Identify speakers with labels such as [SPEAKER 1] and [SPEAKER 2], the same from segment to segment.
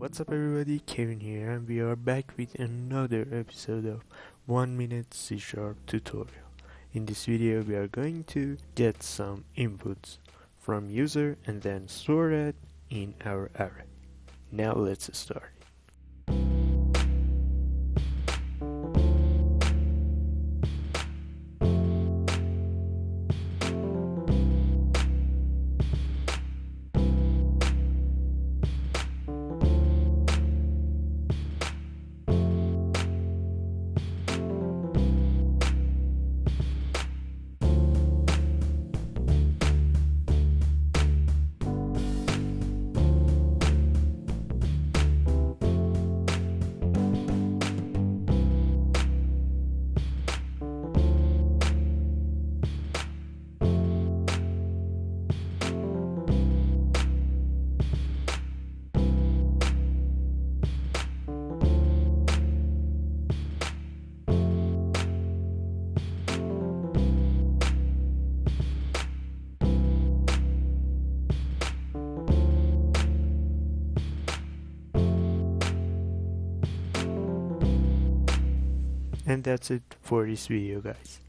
[SPEAKER 1] What's up everybody, Kevin here, and we are back with another episode of 1 minute C# tutorial. In this video we are going to get some inputs from user and then store that in our array. Now let's start. And that's it for this video, guys.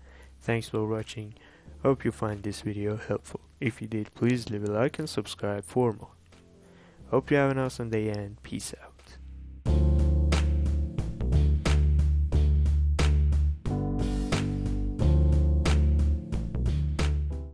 [SPEAKER 1] Thanks for watching. Hope you find this video helpful. If you did, please leave a like and subscribe for more. Hope you have an awesome day and peace out.